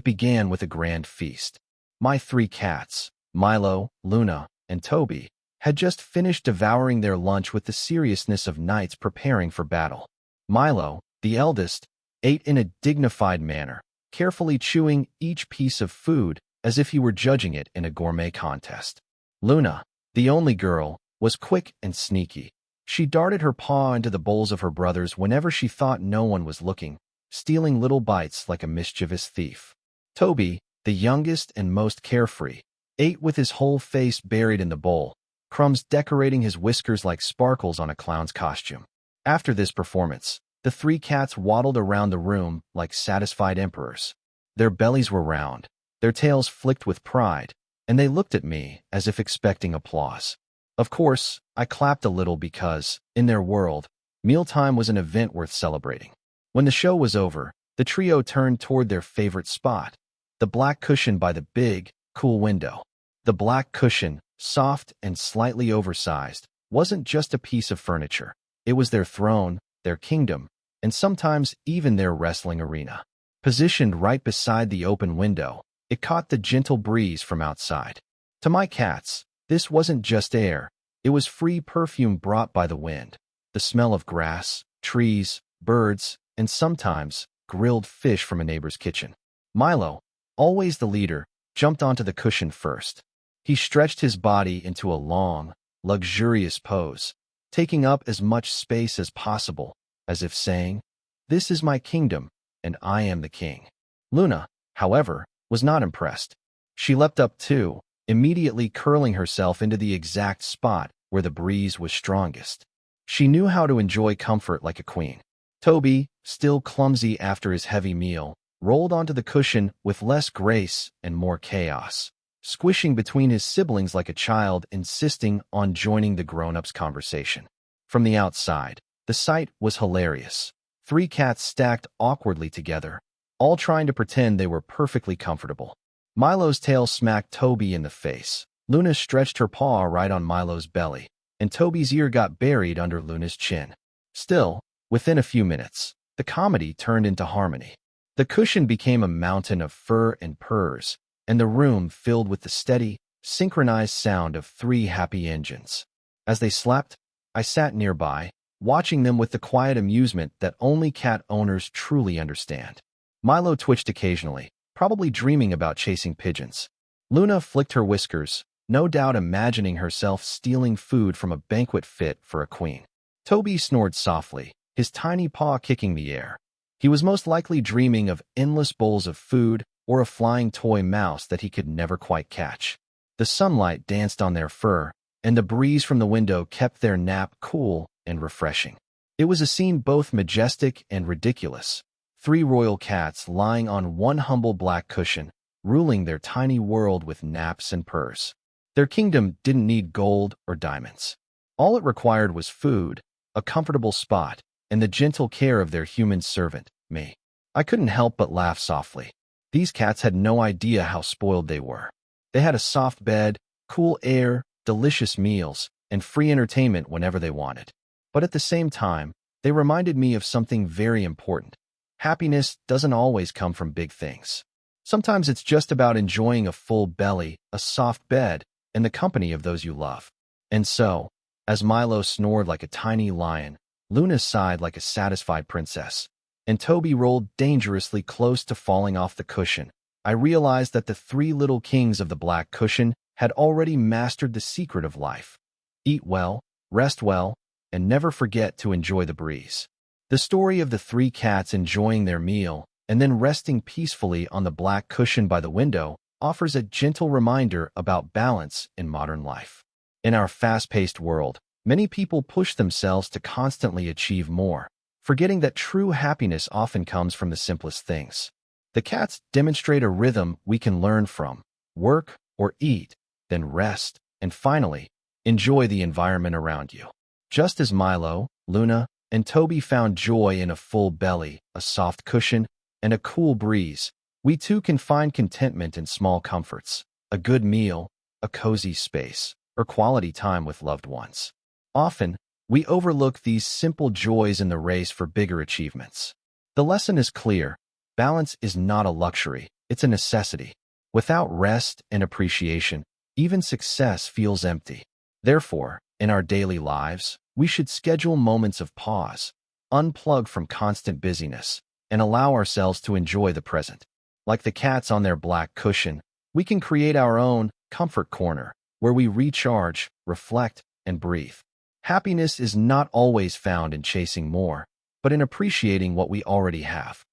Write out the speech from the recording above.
It began with a grand feast. My three cats, Milo, Luna, and Toby, had just finished devouring their lunch with the seriousness of knights preparing for battle. Milo, the eldest, ate in a dignified manner, carefully chewing each piece of food as if he were judging it in a gourmet contest. Luna, the only girl, was quick and sneaky. She darted her paw into the bowls of her brothers whenever she thought no one was looking, stealing little bites like a mischievous thief. Toby, the youngest and most carefree, ate with his whole face buried in the bowl, crumbs decorating his whiskers like sparkles on a clown's costume. After this performance, the three cats waddled around the room like satisfied emperors. Their bellies were round, their tails flicked with pride, and they looked at me as if expecting applause. Of course, I clapped a little because, in their world, mealtime was an event worth celebrating. When the show was over, the trio turned toward their favorite spot, the black cushion by the big, cool window. The black cushion, soft and slightly oversized, wasn't just a piece of furniture. It was their throne, their kingdom, and sometimes even their wrestling arena. Positioned right beside the open window, it caught the gentle breeze from outside. To my cats, this wasn't just air. It was free perfume brought by the wind. The smell of grass, trees, birds, and sometimes grilled fish from a neighbor's kitchen. Milo, always the leader, jumped onto the cushion first. He stretched his body into a long, luxurious pose, taking up as much space as possible, as if saying, "This is my kingdom, and I am the king." Luna, however, was not impressed. She leapt up too, immediately curling herself into the exact spot where the breeze was strongest. She knew how to enjoy comfort like a queen. Toby, still clumsy after his heavy meal, rolled onto the cushion with less grace and more chaos, squishing between his siblings like a child insisting on joining the grown-ups' conversation. From the outside, the sight was hilarious. Three cats stacked awkwardly together, all trying to pretend they were perfectly comfortable. Milo's tail smacked Toby in the face. Luna stretched her paw right on Milo's belly, and Toby's ear got buried under Luna's chin. Still, within a few minutes, the comedy turned into harmony. The cushion became a mountain of fur and purrs, and the room filled with the steady, synchronized sound of three happy engines. As they slept, I sat nearby, watching them with the quiet amusement that only cat owners truly understand. Milo twitched occasionally, probably dreaming about chasing pigeons. Luna flicked her whiskers, no doubt imagining herself stealing food from a banquet fit for a queen. Toby snored softly, his tiny paw kicking the air. He was most likely dreaming of endless bowls of food or a flying toy mouse that he could never quite catch. The sunlight danced on their fur, and the breeze from the window kept their nap cool and refreshing. It was a scene both majestic and ridiculous. Three royal cats lying on one humble black cushion, ruling their tiny world with naps and purrs. Their kingdom didn't need gold or diamonds. All it required was food, a comfortable spot, and the gentle care of their human servant, me. I couldn't help but laugh softly. These cats had no idea how spoiled they were. They had a soft bed, cool air, delicious meals, and free entertainment whenever they wanted. But at the same time, they reminded me of something very important. Happiness doesn't always come from big things. Sometimes it's just about enjoying a full belly, a soft bed, and the company of those you love. And so, as Milo snored like a tiny lion, Luna sighed like a satisfied princess, and Toby rolled dangerously close to falling off the cushion, I realized that the three little kings of the black cushion had already mastered the secret of life. Eat well, rest well, and never forget to enjoy the breeze. The story of the three cats enjoying their meal and then resting peacefully on the black cushion by the window offers a gentle reminder about balance in modern life. In our fast-paced world, many people push themselves to constantly achieve more, forgetting that true happiness often comes from the simplest things. The cats demonstrate a rhythm we can learn from: work or eat, then rest, and finally, enjoy the environment around you. Just as Milo, Luna, and Toby found joy in a full belly, a soft cushion, and a cool breeze, we too can find contentment in small comforts: a good meal, a cozy space, or quality time with loved ones. Often, we overlook these simple joys in the race for bigger achievements. The lesson is clear: balance is not a luxury, It's a necessity. Without rest and appreciation, even success feels empty. Therefore, in our daily lives, we should schedule moments of pause, unplug from constant busyness, and allow ourselves to enjoy the present. Like the cats on their black cushion, we can create our own comfort corner where we recharge, reflect, and breathe. Happiness is not always found in chasing more, but in appreciating what we already have.